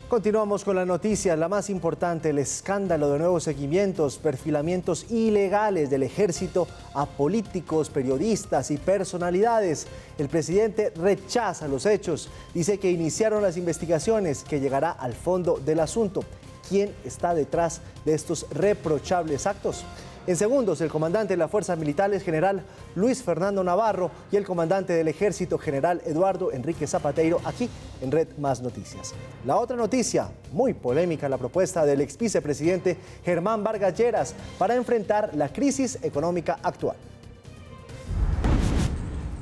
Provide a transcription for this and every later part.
Continuamos con la noticia, la más importante, el escándalo de nuevos seguimientos, perfilamientos ilegales del ejército a políticos, periodistas y personalidades. El presidente rechaza los hechos, dice que iniciaron las investigaciones, que llegará al fondo del asunto. ¿Quién está detrás de estos reprochables actos? En segundos, el comandante de las Fuerzas Militares, general Luis Fernando Navarro, y el comandante del Ejército, general Eduardo Enrique Zapateiro, aquí en Red Más Noticias. La otra noticia, muy polémica, la propuesta del ex vicepresidente Germán Vargas Lleras para enfrentar la crisis económica actual.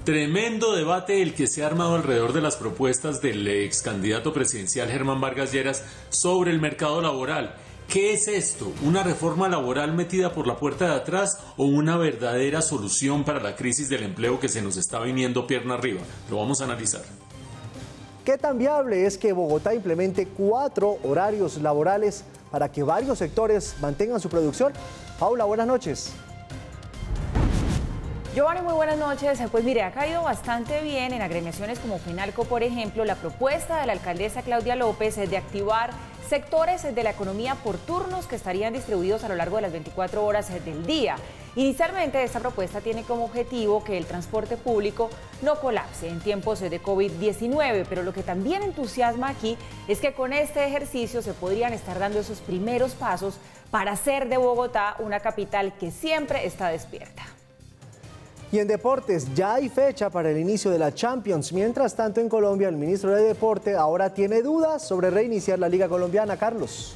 Tremendo debate el que se ha armado alrededor de las propuestas del ex candidato presidencial Germán Vargas Lleras sobre el mercado laboral. ¿Qué es esto? ¿Una reforma laboral metida por la puerta de atrás o una verdadera solución para la crisis del empleo que se nos está viniendo pierna arriba? Lo vamos a analizar. ¿Qué tan viable es que Bogotá implemente 4 horarios laborales para que varios sectores mantengan su producción? Paula, buenas noches. Giovanni, muy buenas noches. Pues mire, ha caído bastante bien en agremiaciones como Finalco, por ejemplo, la propuesta de la alcaldesa Claudia López de activar sectores de la economía por turnos que estarían distribuidos a lo largo de las 24 horas del día. Inicialmente, esta propuesta tiene como objetivo que el transporte público no colapse en tiempos de COVID-19, pero lo que también entusiasma aquí es que con este ejercicio se podrían estar dando esos primeros pasos para hacer de Bogotá una capital que siempre está despierta. Y en deportes, ya hay fecha para el inicio de la Champions. Mientras tanto, en Colombia, el ministro de Deporte ahora tiene dudas sobre reiniciar la Liga Colombiana. Carlos.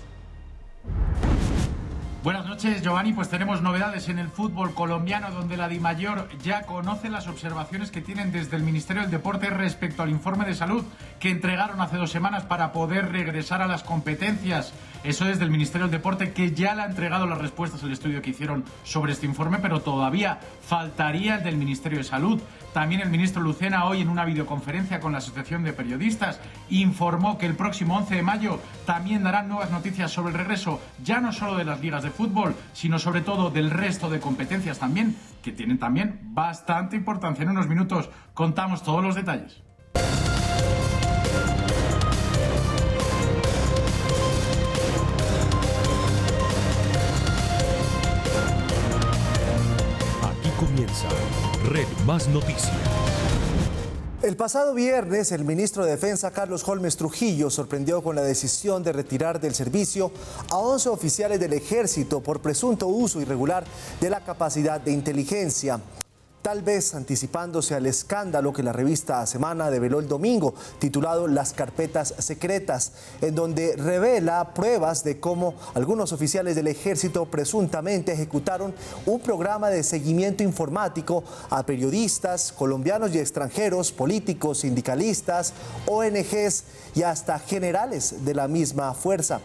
Buenas noches, Giovanni. Pues tenemos novedades en el fútbol colombiano, donde la DIMAYOR ya conoce las observaciones que tienen desde el Ministerio del Deporte respecto al informe de salud que entregaron hace 2 semanas para poder regresar a las competencias. Eso desde el Ministerio del Deporte, que ya le ha entregado las respuestas al estudio que hicieron sobre este informe, pero todavía faltaría el del Ministerio de Salud. También el ministro Lucena, hoy en una videoconferencia con la Asociación de Periodistas, informó que el próximo 11 de mayo también darán nuevas noticias sobre el regreso, ya no solo de las ligas de fútbol, sino sobre todo del resto de competencias también, que tienen también bastante importancia. En unos minutos contamos todos los detalles. Aquí comienza Red Más Noticias. El pasado viernes, el ministro de Defensa, Carlos Holmes Trujillo, sorprendió con la decisión de retirar del servicio a 11 oficiales del Ejército por presunto uso irregular de la capacidad de inteligencia. Tal vez anticipándose al escándalo que la revista Semana develó el domingo, titulado Las Carpetas Secretas, en donde revela pruebas de cómo algunos oficiales del Ejército presuntamente ejecutaron un programa de seguimiento informático a periodistas colombianos y extranjeros, políticos, sindicalistas, ONGs y hasta generales de la misma fuerza.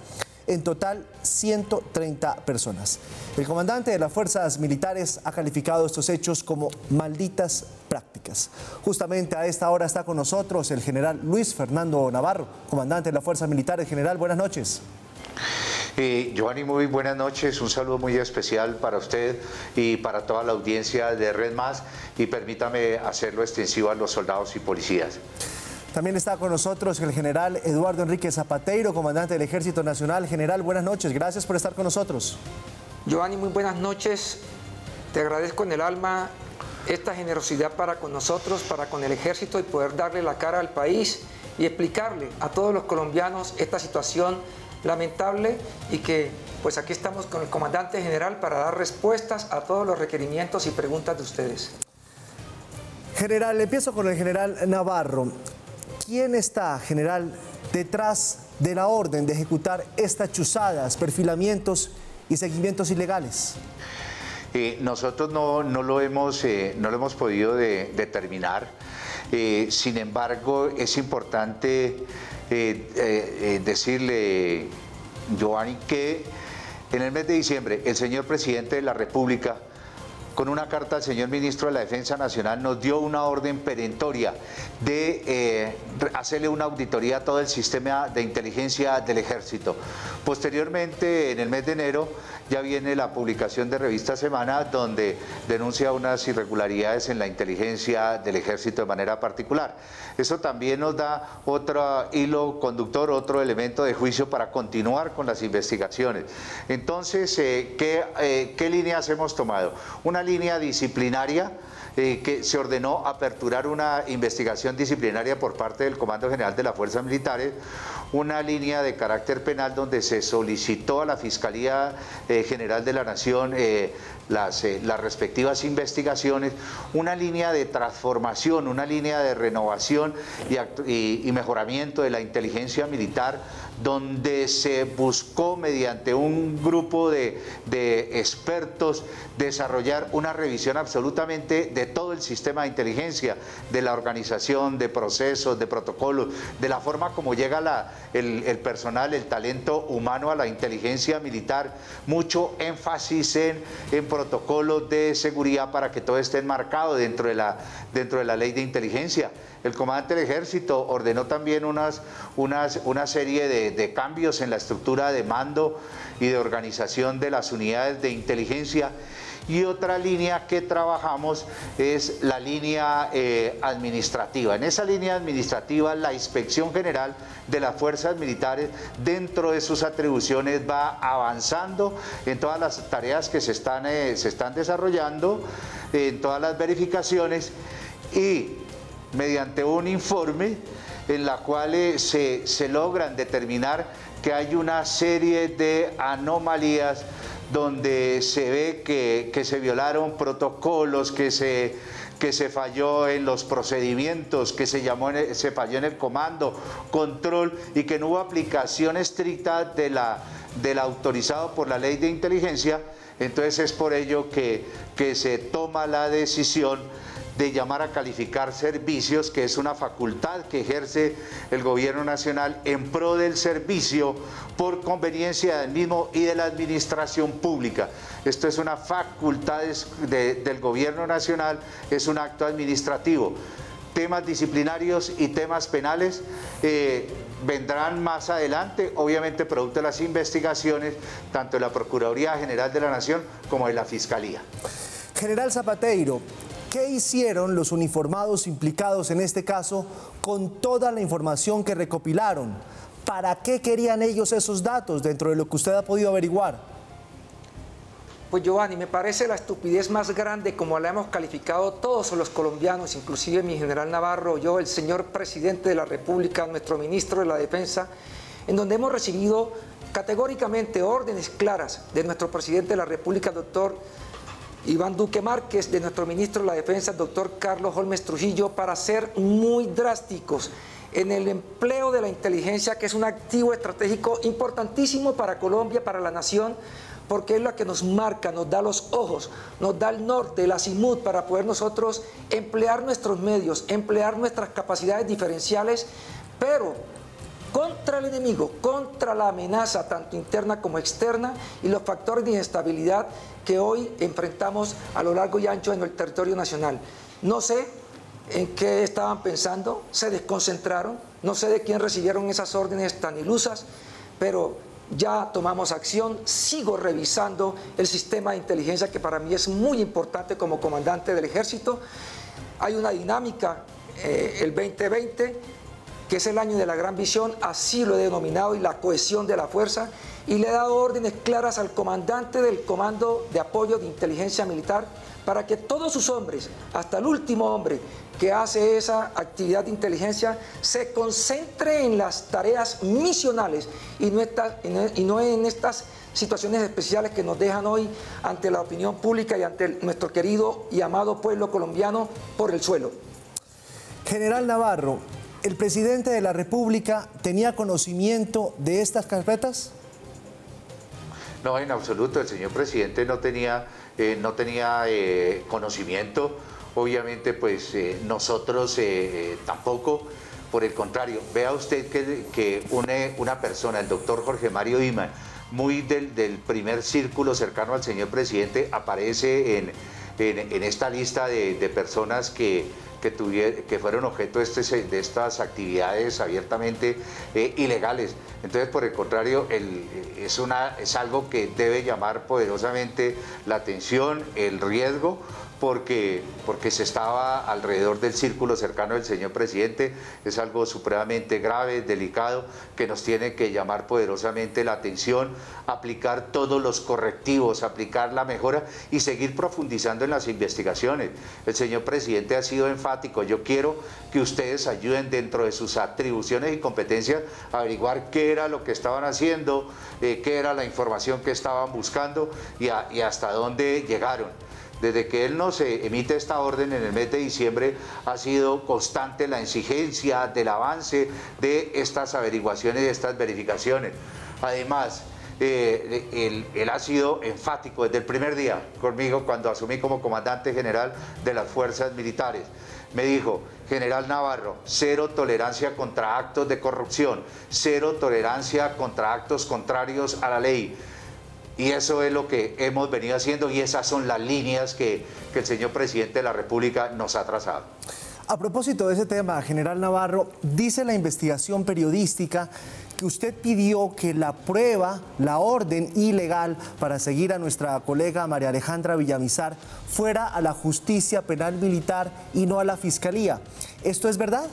En total, 130 personas. El comandante de las Fuerzas Militares ha calificado estos hechos como malditas prácticas. Justamente a esta hora está con nosotros el general Luis Fernando Navarro, comandante de las Fuerzas Militares. General, buenas noches. Giovanni, muy buenas noches, un saludo muy especial para usted y para toda la audiencia de Red Más, y permítame hacerlo extensivo a los soldados y policías. También está con nosotros el general Eduardo Enrique Zapateiro, comandante del Ejército Nacional. General, buenas noches, gracias por estar con nosotros. Giovanni, muy buenas noches, te agradezco en el alma esta generosidad para con nosotros, para con el Ejército, y poder darle la cara al país y explicarle a todos los colombianos esta situación lamentable, y que pues aquí estamos con el comandante general para dar respuestas a todos los requerimientos y preguntas de ustedes. General, empiezo con el general Navarro. ¿Quién está, general, detrás de la orden de ejecutar estas chuzadas, perfilamientos y seguimientos ilegales? Nosotros no lo hemos podido determinar. Sin embargo, es importante decirle, Giovanni, que en el mes de diciembre el señor presidente de la República con una carta al señor ministro de la Defensa Nacional, nos dio una orden perentoria de hacerle una auditoría a todo el sistema de inteligencia del Ejército. Posteriormente, en el mes de enero, ya viene la publicación de Revista Semana, donde denuncia unas irregularidades en la inteligencia del Ejército de manera particular. Eso también nos da otro hilo conductor, otro elemento de juicio para continuar con las investigaciones. Entonces, ¿qué líneas hemos tomado? Una línea disciplinaria, que se ordenó aperturar una investigación disciplinaria por parte del Comando General de las Fuerzas Militares, una línea de carácter penal donde se solicitó a la Fiscalía General de la Nación las respectivas investigaciones, una línea de transformación, una línea de renovación y mejoramiento de la inteligencia militar, donde se buscó mediante un grupo de expertos desarrollar una revisión absolutamente de todo el sistema de inteligencia, de la organización, de procesos, de protocolos, de la forma como llega el personal, el talento humano a la inteligencia militar, mucho énfasis en protocolos de seguridad para que todo esté enmarcado dentro de la ley de inteligencia. El comandante del Ejército ordenó también una serie de cambios en la estructura de mando y de organización de las unidades de inteligencia. Y otra línea que trabajamos es la línea administrativa. En esa línea administrativa, la Inspección General de las Fuerzas Militares, dentro de sus atribuciones, va avanzando en todas las tareas que se están desarrollando, en todas las verificaciones, y mediante un informe en la cual se logran determinar que hay una serie de anomalías donde se ve que se violaron protocolos, que se falló en los procedimientos, que se falló en el comando, control, y que no hubo aplicación estricta del autorizado por la ley de inteligencia. Entonces es por ello que se toma la decisión de llamar a calificar servicios, que es una facultad que ejerce el Gobierno Nacional en pro del servicio por conveniencia del mismo y de la administración pública. Esto es una facultad del Gobierno Nacional, es un acto administrativo. Temas disciplinarios y temas penales vendrán más adelante, obviamente producto de las investigaciones tanto de la Procuraduría General de la Nación como de la Fiscalía. General Zapateiro, ¿qué hicieron los uniformados implicados en este caso con toda la información que recopilaron? ¿Para qué querían ellos esos datos dentro de lo que usted ha podido averiguar? Pues Giovanni, me parece la estupidez más grande, como la hemos calificado todos los colombianos, inclusive mi general Navarro, yo, el señor presidente de la República, nuestro ministro de la Defensa, en donde hemos recibido categóricamente órdenes claras de nuestro presidente de la República, doctor Iván Duque Márquez, de nuestro ministro de la Defensa, doctor Carlos Holmes Trujillo, para ser muy drásticos en el empleo de la inteligencia, que es un activo estratégico importantísimo para Colombia, para la nación, porque es la que nos marca, nos da los ojos, nos da el norte, el azimut, para poder nosotros emplear nuestros medios, emplear nuestras capacidades diferenciales, pero contra el enemigo, contra la amenaza tanto interna como externa y los factores de inestabilidad que hoy enfrentamos a lo largo y ancho en el territorio nacional. No sé en qué estaban pensando, se desconcentraron, no sé de quién recibieron esas órdenes tan ilusas, pero ya tomamos acción, sigo revisando el sistema de inteligencia, que para mí es muy importante como comandante del Ejército. Hay una dinámica, el 2020, que es el año de la gran visión, así lo he denominado, y la cohesión de la fuerza, y le he dado órdenes claras al comandante del Comando de Apoyo de Inteligencia Militar para que todos sus hombres, hasta el último hombre que hace esa actividad de inteligencia, se concentre en las tareas misionales y no en estas situaciones especiales que nos dejan hoy ante la opinión pública y ante nuestro querido y amado pueblo colombiano por el suelo. General Navarro, ¿el presidente de la República tenía conocimiento de estas carpetas? No, en absoluto. El señor presidente no tenía conocimiento. Obviamente, pues nosotros tampoco. Por el contrario, vea usted que una persona, el doctor Jorge Mario Ima, muy del primer círculo cercano al señor presidente, aparece en esta lista de personas que fueron objeto de estas actividades abiertamente ilegales. Entonces, por el contrario, es algo que debe llamar poderosamente la atención, el riesgo, porque se estaba alrededor del círculo cercano del señor presidente. Es algo supremamente grave, delicado, que nos tiene que llamar poderosamente la atención, aplicar todos los correctivos, aplicar la mejora y seguir profundizando en las investigaciones. El señor presidente ha sido enfático: yo quiero que ustedes ayuden dentro de sus atribuciones y competencias a averiguar qué era lo que estaban haciendo, qué era la información que estaban buscando y hasta dónde llegaron. Desde que él nos emite esta orden en el mes de diciembre, ha sido constante la exigencia del avance de estas averiguaciones y de estas verificaciones. Además, él ha sido enfático desde el primer día conmigo cuando asumí como comandante general de las fuerzas militares. Me dijo: general Navarro, cero tolerancia contra actos de corrupción, cero tolerancia contra actos contrarios a la ley. Y eso es lo que hemos venido haciendo y esas son las líneas que el señor presidente de la República nos ha trazado. A propósito de ese tema, general Navarro, dice la investigación periodística que usted pidió que la prueba, la orden ilegal para seguir a nuestra colega María Alejandra Villamizar fuera a la Justicia Penal Militar y no a la Fiscalía. ¿Esto es verdad?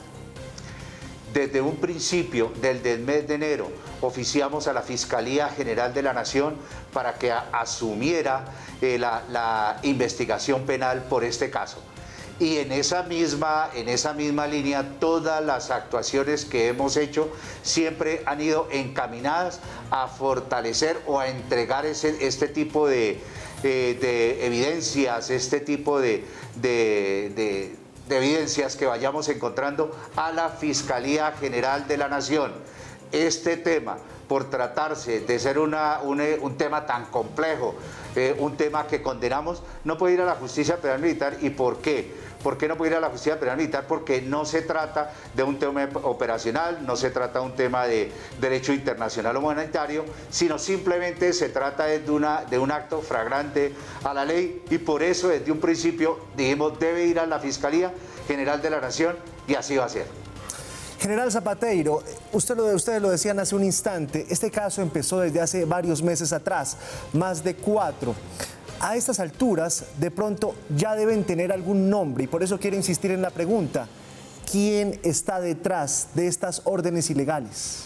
Desde un principio, desde el mes de enero, oficiamos a la Fiscalía General de la Nación para que asumiera la investigación penal por este caso. Y en esa misma línea, todas las actuaciones que hemos hecho siempre han ido encaminadas a fortalecer o a entregar este tipo de evidencias, este tipo de evidencias que vayamos encontrando a la Fiscalía General de la Nación. Este tema, por tratarse de ser un tema tan complejo, un tema que condenamos, no puede ir a la Justicia Penal Militar. ¿Y por qué? ¿Por qué no puede ir a la Justicia Penal Militar? Porque no se trata de un tema operacional, no se trata de un tema de derecho internacional o humanitario, sino simplemente se trata de un acto flagrante a la ley, y por eso desde un principio dijimos: debe ir a la Fiscalía General de la Nación, y así va a ser. General Zapateiro, ustedes lo decían hace un instante, este caso empezó desde hace varios meses atrás, más de 4. A estas alturas, de pronto, ya deben tener algún nombre, y por eso quiero insistir en la pregunta: ¿quién está detrás de estas órdenes ilegales?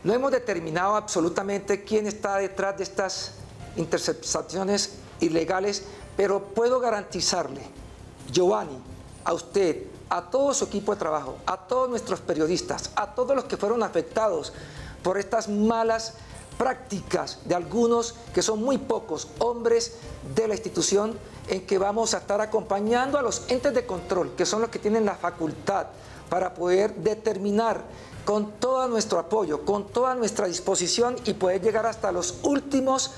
No hemos determinado absolutamente quién está detrás de estas interceptaciones ilegales, pero puedo garantizarle, Giovanni, a usted, a todo su equipo de trabajo, a todos nuestros periodistas, a todos los que fueron afectados por estas malas prácticas de algunos, que son muy pocos hombres de la institución, en que vamos a estar acompañando a los entes de control, que son los que tienen la facultad para poder determinar con todo nuestro apoyo, con toda nuestra disposición, y poder llegar hasta los últimos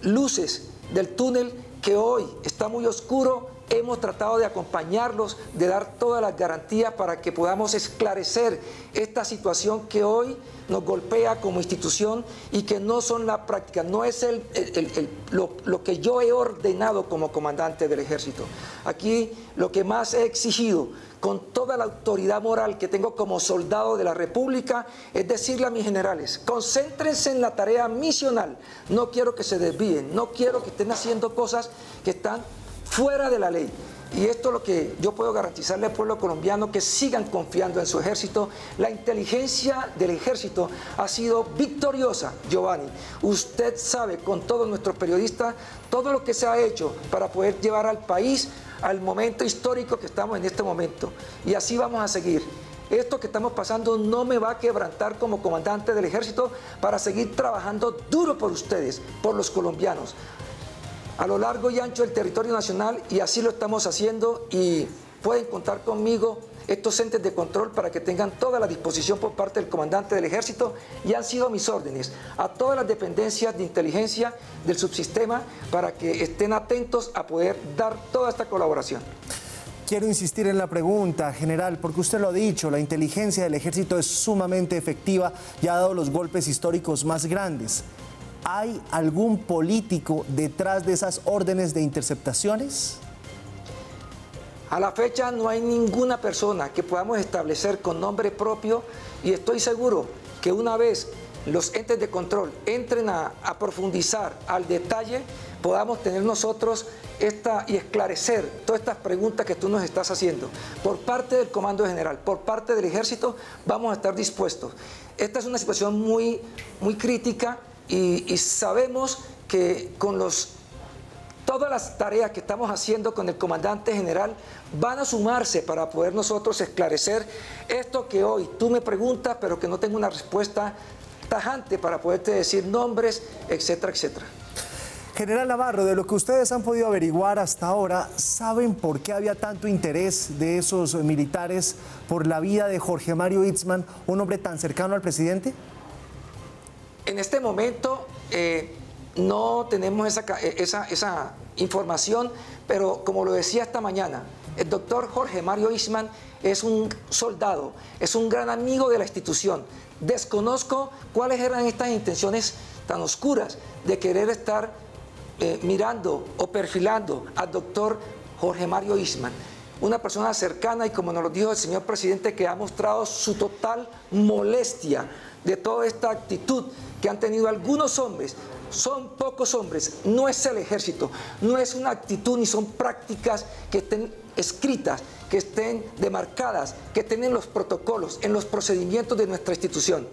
luces del túnel que hoy está muy oscuro. Hemos tratado de acompañarlos, de dar todas las garantías para que podamos esclarecer esta situación que hoy nos golpea como institución y que no son la práctica, no es lo que yo he ordenado como comandante del Ejército. Aquí lo que más he exigido, con toda la autoridad moral que tengo como soldado de la República, es decirle a mis generales: concéntrense en la tarea misional, no quiero que se desvíen, no quiero que estén haciendo cosas que están fuera de la ley. Y esto es lo que yo puedo garantizarle al pueblo colombiano: que sigan confiando en su ejército. La inteligencia del ejército ha sido victoriosa, Giovanni. Usted sabe, con todos nuestros periodistas, todo lo que se ha hecho para poder llevar al país al momento histórico que estamos en este momento. Y así vamos a seguir. Esto que estamos pasando no me va a quebrantar como comandante del ejército para seguir trabajando duro por ustedes, por los colombianos, a lo largo y ancho del territorio nacional, y así lo estamos haciendo, y pueden contar conmigo, estos entes de control, para que tengan toda la disposición por parte del comandante del Ejército, y han sido mis órdenes a todas las dependencias de inteligencia del subsistema para que estén atentos a poder dar toda esta colaboración. Quiero insistir en la pregunta, general, porque usted lo ha dicho, la inteligencia del Ejército es sumamente efectiva y ha dado los golpes históricos más grandes. ¿Hay algún político detrás de esas órdenes de interceptaciones? A la fecha no hay ninguna persona que podamos establecer con nombre propio y estoy seguro que una vez los entes de control entren a profundizar al detalle, podamos tener nosotros y esclarecer todas estas preguntas que tú nos estás haciendo. Por parte del Comando General, por parte del Ejército, vamos a estar dispuestos. Esta es una situación muy crítica y sabemos que con todas las tareas que estamos haciendo con el Comandante General van a sumarse para poder nosotros esclarecer esto que hoy tú me preguntas, pero que no tengo una respuesta tajante para poderte decir nombres, etcétera, etcétera. General Navarro, de lo que ustedes han podido averiguar hasta ahora, ¿saben por qué había tanto interés de esos militares por la vida de Jorge Mario Itzman, un hombre tan cercano al presidente? En este momento no tenemos esa información, pero como lo decía esta mañana, el doctor Jorge Mario Itzman es un soldado, es un gran amigo de la institución. Desconozco cuáles eran estas intenciones tan oscuras de querer estar mirando o perfilando al doctor Jorge Mario Itzman, una persona cercana y, como nos lo dijo el señor presidente, que ha mostrado su total molestia de toda esta actitud que han tenido algunos hombres. Son pocos hombres, no es el ejército, no es una actitud ni son prácticas que estén escritas, que estén demarcadas, que estén en los protocolos, en los procedimientos de nuestra institución.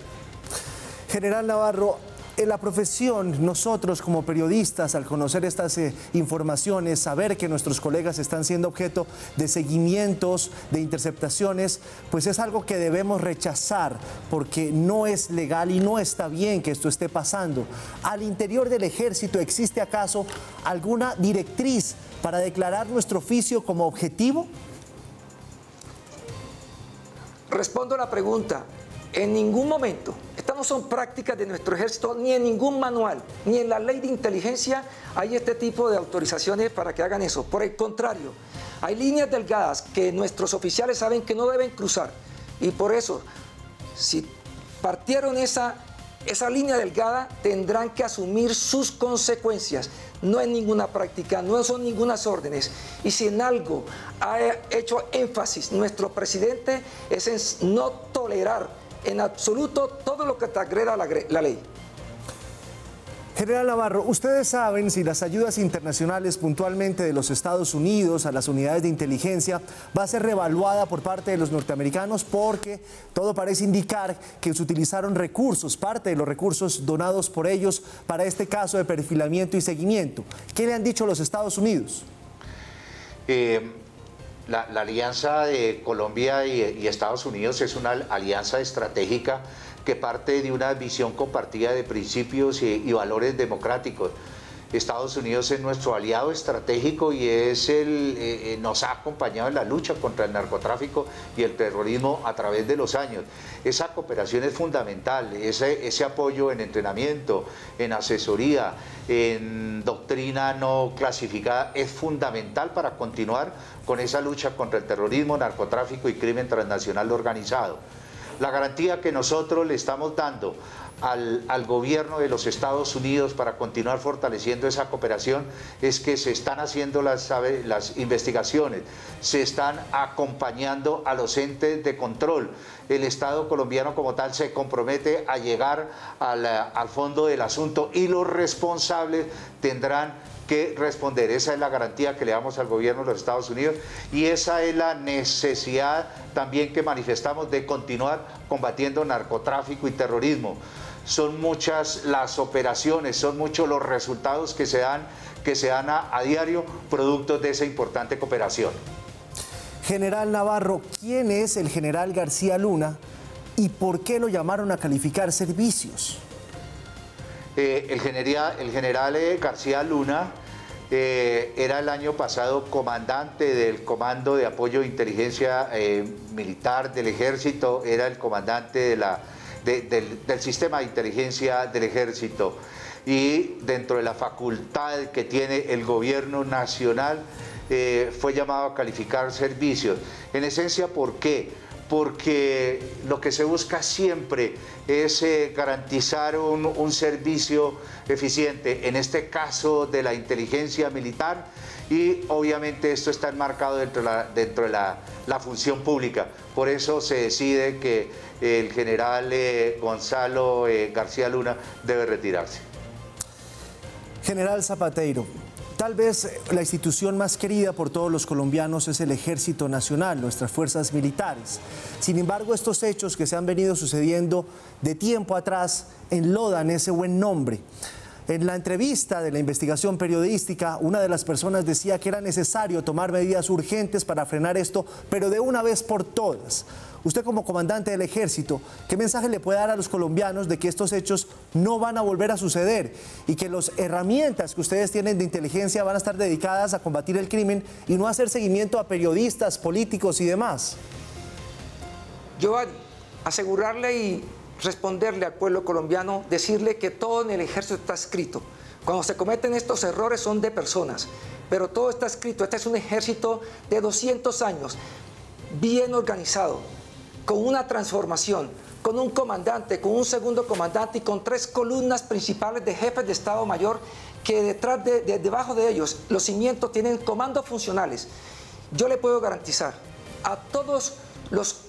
General Navarro, en la profesión, nosotros como periodistas, al conocer estas informaciones, saber que nuestros colegas están siendo objeto de seguimientos, de interceptaciones, pues es algo que debemos rechazar porque no es legal y no está bien que esto esté pasando. ¿Al interior del ejército existe acaso alguna directriz para declarar nuestro oficio como objetivo? Respondo a la pregunta. En ningún momento, estas no son prácticas de nuestro ejército, ni en ningún manual, ni en la ley de inteligencia hay este tipo de autorizaciones para que hagan eso. Por el contrario, hay líneas delgadas que nuestros oficiales saben que no deben cruzar. Y por eso, si partieron esa línea delgada, tendrán que asumir sus consecuencias. No es ninguna práctica, no son ningunas órdenes. Y si en algo ha hecho énfasis nuestro presidente es en no tolerar en absoluto todo lo que transgreda la ley. General Navarro, ¿ustedes saben si las ayudas internacionales puntualmente de los Estados Unidos a las unidades de inteligencia va a ser reevaluada por parte de los norteamericanos? Porque todo parece indicar que se utilizaron recursos, parte de los recursos donados por ellos para este caso de perfilamiento y seguimiento. ¿Qué le han dicho los Estados Unidos? La alianza de Colombia y Estados Unidos es una alianza estratégica que parte de una visión compartida de principios y valores democráticos. Estados Unidos es nuestro aliado estratégico y nos ha acompañado en la lucha contra el narcotráfico y el terrorismo a través de los años. Esa cooperación es fundamental, ese apoyo en entrenamiento, en asesoría, en doctrina no clasificada es fundamental para continuar con esa lucha contra el terrorismo, narcotráfico y crimen transnacional organizado. La garantía que nosotros le estamos dando al gobierno de los Estados Unidos para continuar fortaleciendo esa cooperación es que se están haciendo las investigaciones, se están acompañando a los entes de control. El Estado colombiano como tal se compromete a llegar al fondo del asunto y los responsables tendrán que responder. Esa es la garantía que le damos al gobierno de los Estados Unidos y esa es la necesidad también que manifestamos de continuar combatiendo narcotráfico y terrorismo. Son muchas las operaciones, son muchos los resultados que se dan a diario producto de esa importante cooperación. General Navarro, ¿quién es el general García Luna y por qué lo llamaron a calificar servicios? El general García Luna era el año pasado comandante del Comando de Apoyo de Inteligencia Militar del Ejército, era el comandante del sistema de inteligencia del Ejército y dentro de la facultad que tiene el gobierno nacional fue llamado a calificar servicios. En esencia, ¿por qué? porque lo que se busca siempre es garantizar un servicio eficiente, en este caso de la inteligencia militar, y obviamente esto está enmarcado dentro de la función pública. Por eso se decide que el general Gonzalo García Luna debe retirarse. General Zapateiro, tal vez la institución más querida por todos los colombianos es el Ejército Nacional, nuestras fuerzas militares. Sin embargo, estos hechos que se han venido sucediendo de tiempo atrás enlodan ese buen nombre. En la entrevista de la investigación periodística, una de las personas decía que era necesario tomar medidas urgentes para frenar esto, pero de una vez por todas. Usted, como comandante del Ejército, ¿qué mensaje le puede dar a los colombianos de que estos hechos no van a volver a suceder y que las herramientas que ustedes tienen de inteligencia van a estar dedicadas a combatir el crimen y no a hacer seguimiento a periodistas, políticos y demás? Giovanni, asegurarle y responderle al pueblo colombiano, decirle que todo en el ejército está escrito. Cuando se cometen estos errores son de personas, pero todo está escrito. Este es un ejército de 200 años, bien organizado, con una transformación, con un comandante, con un segundo comandante y con 3 columnas principales de jefes de Estado Mayor que debajo de ellos, los cimientos tienen comandos funcionales. Yo le puedo garantizar a todos los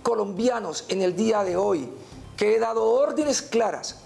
colombianos en el día de hoy que he dado órdenes claras.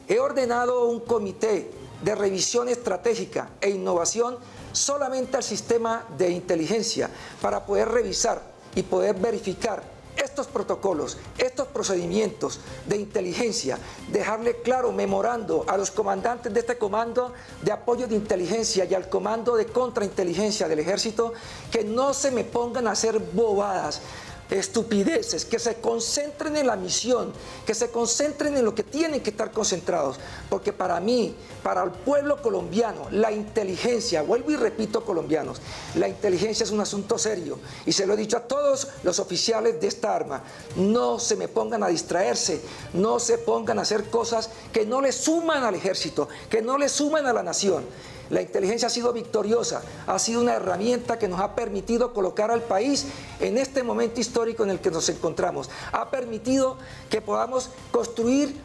He ordenado un comité de revisión estratégica e innovación solamente al sistema de inteligencia para poder revisar y poder verificar estos protocolos, estos procedimientos de inteligencia, dejarle claro, memorando a los comandantes de este comando de apoyo de inteligencia y al comando de contrainteligencia del ejército que no se me pongan a hacer bobadas, estupideces, que se concentren en la misión, que se concentren en lo que tienen que estar concentrados, porque para mí, para el pueblo colombiano, la inteligencia, vuelvo y repito, colombianos, la inteligencia es un asunto serio y se lo he dicho a todos los oficiales de esta arma: no se me pongan a distraerse, no se pongan a hacer cosas que no le suman al ejército, que no le suman a la nación. La inteligencia ha sido victoriosa, ha sido una herramienta que nos ha permitido colocar al país en este momento histórico en el que nos encontramos. Ha permitido que podamos construir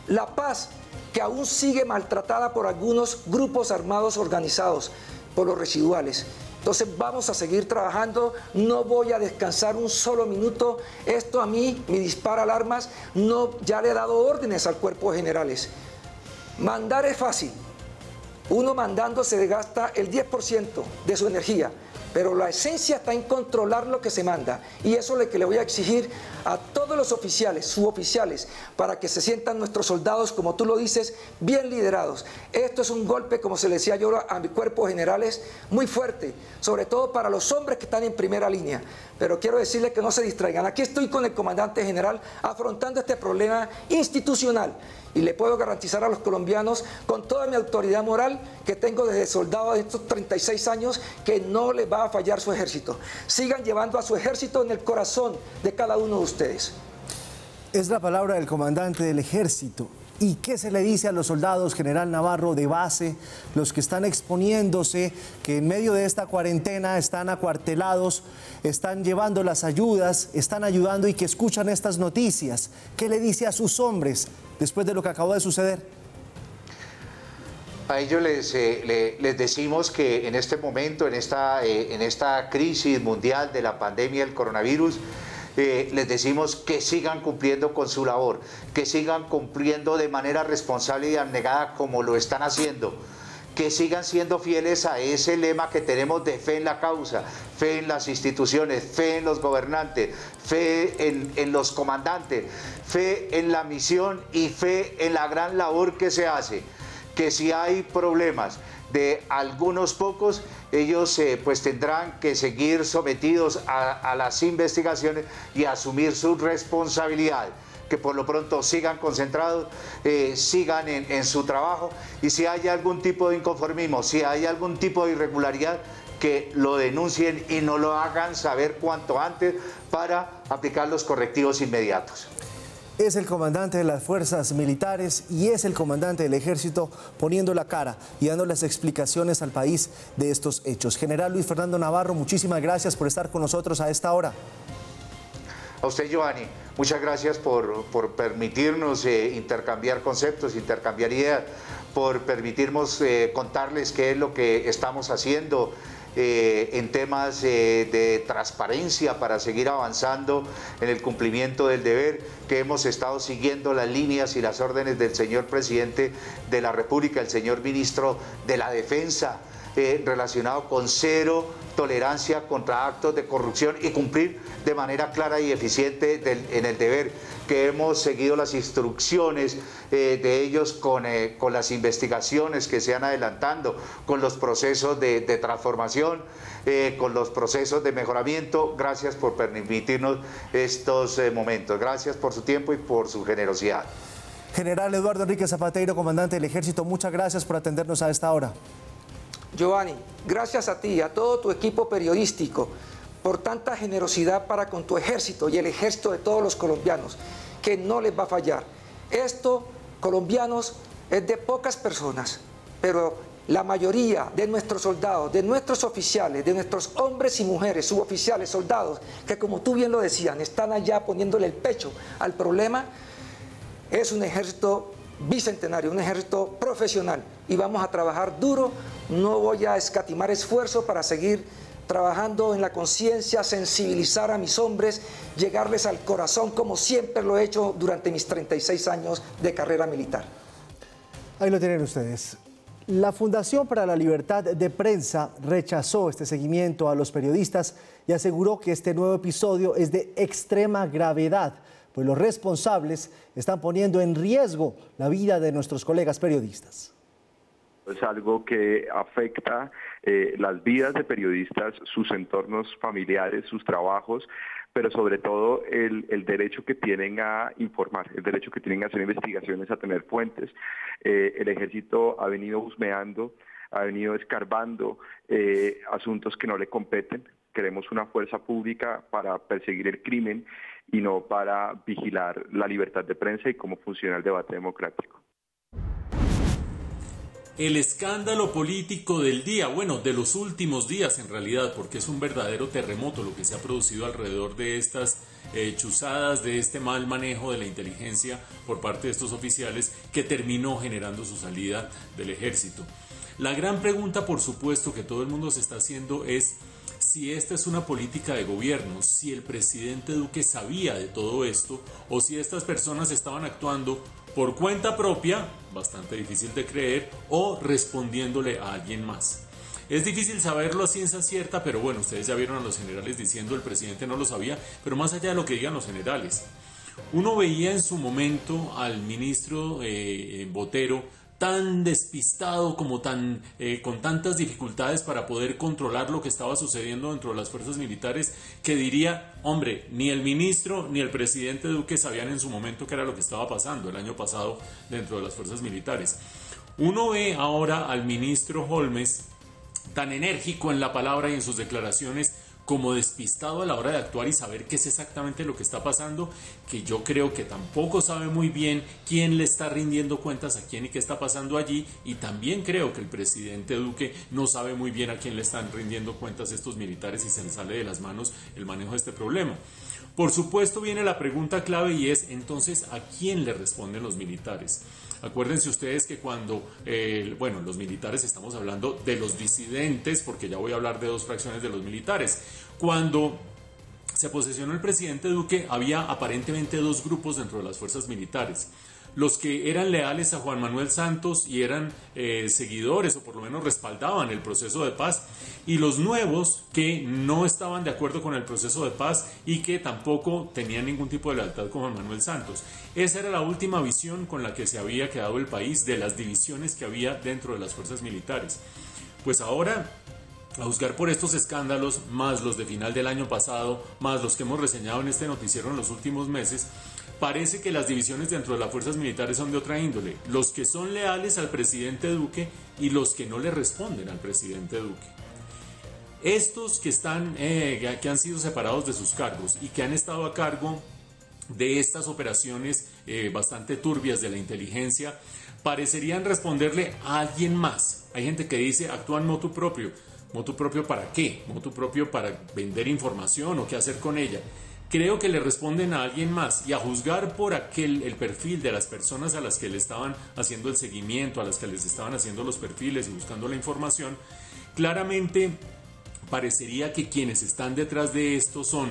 la paz que aún sigue maltratada por algunos grupos armados organizados, por los residuales. Entonces vamos a seguir trabajando, no voy a descansar un solo minuto. Esto a mí me dispara alarmas, ya le he dado órdenes al cuerpo de generales. Mandar es fácil. Uno mandando se desgasta el 10% de su energía, pero la esencia está en controlar lo que se manda, y eso es lo que le voy a exigir a todos los oficiales, suboficiales, para que se sientan nuestros soldados, como tú lo dices, bien liderados. Esto es un golpe, como se le decía yo a mi cuerpo de generales, muy fuerte, sobre todo para los hombres que están en primera línea, pero quiero decirles que no se distraigan. Aquí estoy con el comandante general afrontando este problema institucional. Y le puedo garantizar a los colombianos, con toda mi autoridad moral que tengo desde soldado de estos 36 años, que no les va a fallar su ejército. Sigan llevando a su ejército en el corazón de cada uno de ustedes. Es la palabra del comandante del ejército. ¿Y qué se le dice a los soldados, general Navarro, de base, los que están exponiéndose, que en medio de esta cuarentena están acuartelados, están llevando las ayudas, están ayudando y que escuchan estas noticias? ¿Qué le dice a sus hombres después de lo que acabó de suceder? A ellos les decimos que en este momento, en esta crisis mundial de la pandemia del coronavirus, les decimos que sigan cumpliendo con su labor, que sigan cumpliendo de manera responsable y abnegada como lo están haciendo, que sigan siendo fieles a ese lema que tenemos de fe en la causa, fe en las instituciones, fe en los gobernantes, fe en los comandantes, fe en la misión y fe en la gran labor que se hace. Que si hay problemas de algunos pocos, ellos pues tendrán que seguir sometidos a las investigaciones y asumir su responsabilidad. Que por lo pronto sigan concentrados, sigan en su trabajo, y si hay algún tipo de inconformismo, si hay algún tipo de irregularidad, que lo denuncien y nos lo hagan saber cuanto antes para aplicar los correctivos inmediatos. Es el comandante de las fuerzas militares y es el comandante del ejército poniendo la cara y dando las explicaciones al país de estos hechos. General Luis Fernando Navarro, muchísimas gracias por estar con nosotros a esta hora. A usted, Giovanni, muchas gracias por permitirnos intercambiar conceptos, intercambiar ideas, por permitirnos contarles qué es lo que estamos haciendo en temas de transparencia para seguir avanzando en el cumplimiento del deber, que hemos estado siguiendo las líneas y las órdenes del señor presidente de la República, el señor ministro de la Defensa, relacionado con cero tolerancia contra actos de corrupción y cumplir de manera clara y eficiente en el deber, que hemos seguido las instrucciones de ellos con las investigaciones que se han adelantando, con los procesos de transformación, con los procesos de mejoramiento. Gracias por permitirnos estos momentos. Gracias por su tiempo y por su generosidad. General Eduardo Enrique Zapateiro, comandante del Ejército, muchas gracias por atendernos a esta hora. Giovanni, gracias a ti, a todo tu equipo periodístico, por tanta generosidad para con tu ejército y el ejército de todos los colombianos, que no les va a fallar. Esto, colombianos, es de pocas personas, pero la mayoría de nuestros soldados, de nuestros oficiales, de nuestros hombres y mujeres, suboficiales, soldados, que como tú bien lo decías, están allá poniéndole el pecho al problema, es un ejército bicentenario, un ejército profesional, y vamos a trabajar duro. No voy a escatimar esfuerzo para seguir trabajando en la conciencia, sensibilizar a mis hombres, llegarles al corazón como siempre lo he hecho durante mis 36 años de carrera militar. Ahí lo tienen ustedes. La Fundación para la Libertad de Prensa rechazó este seguimiento a los periodistas y aseguró que este nuevo episodio es de extrema gravedad, pues los responsables están poniendo en riesgo la vida de nuestros colegas periodistas. Es algo que afecta las vidas de periodistas, sus entornos familiares, sus trabajos, pero sobre todo el derecho que tienen a informar, el derecho que tienen a hacer investigaciones, a tener fuentes. El ejército ha venido husmeando, ha venido escarbando asuntos que no le competen. Queremos una fuerza pública para perseguir el crimen y no para vigilar la libertad de prensa y cómo funciona el debate democrático. El escándalo político del día, bueno, de los últimos días en realidad, porque es un verdadero terremoto lo que se ha producido alrededor de estas chuzadas, de este mal manejo de la inteligencia por parte de estos oficiales que terminó generando su salida del ejército. La gran pregunta, por supuesto, que todo el mundo se está haciendo es si esta es una política de gobierno, si el presidente Duque sabía de todo esto o si estas personas estaban actuando por cuenta propia, bastante difícil de creer, o respondiéndole a alguien más. Es difícil saberlo a ciencia cierta, pero bueno, ustedes ya vieron a los generales diciendo el presidente no lo sabía, pero más allá de lo que digan los generales, uno veía en su momento al ministro Botero tan despistado, como con tantas dificultades para poder controlar lo que estaba sucediendo dentro de las fuerzas militares, que diría, hombre, ni el ministro ni el presidente Duque sabían en su momento qué era lo que estaba pasando el año pasado dentro de las fuerzas militares. Uno ve ahora al ministro Holmes tan enérgico en la palabra y en sus declaraciones, como despistado a la hora de actuar y saber qué es exactamente lo que está pasando, que yo creo que tampoco sabe muy bien quién le está rindiendo cuentas a quién y qué está pasando allí, y también creo que el presidente Duque no sabe muy bien a quién le están rindiendo cuentas estos militares y se les sale de las manos el manejo de este problema. Por supuesto viene la pregunta clave y es, entonces, ¿a quién le responden los militares? Acuérdense ustedes que cuando, los militares, estamos hablando de los disidentes, porque ya voy a hablar de dos fracciones de los militares. Cuando se posesionó el presidente Duque, había aparentemente dos grupos dentro de las fuerzas militares. Los que eran leales a Juan Manuel Santos y eran seguidores o por lo menos respaldaban el proceso de paz, y los nuevos que no estaban de acuerdo con el proceso de paz y que tampoco tenían ningún tipo de lealtad con Juan Manuel Santos. Esa era la última visión con la que se había quedado el país, de las divisiones que había dentro de las fuerzas militares. Pues ahora, a juzgar por estos escándalos, más los de final del año pasado, más los que hemos reseñado en este noticiero en los últimos meses, parece que las divisiones dentro de las fuerzas militares son de otra índole. Los que son leales al presidente Duque y los que no le responden al presidente Duque. Estos que han sido separados de sus cargos y que han estado a cargo de estas operaciones bastante turbias de la inteligencia, parecerían responderle a alguien más. Hay gente que dice, actúan motu propio. ¿Motu propio para qué? ¿Motu propio para vender información o qué hacer con ella? creo que le responden a alguien más, y a juzgar por el perfil de las personas a las que le estaban haciendo el seguimiento, a las que les estaban haciendo los perfiles y buscando la información, claramente parecería que quienes están detrás de esto son